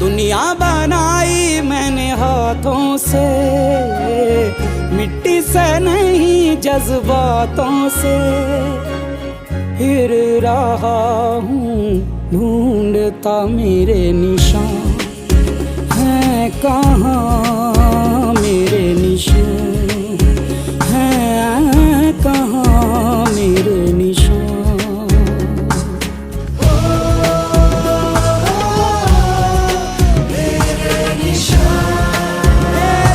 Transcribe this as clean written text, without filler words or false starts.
दुनिया बनाई मैंने हाथों से, मिट्टी से नहीं जज्बातों से। फिर रहा हूँ ढूंढता मेरे निशान हैं कहाँ।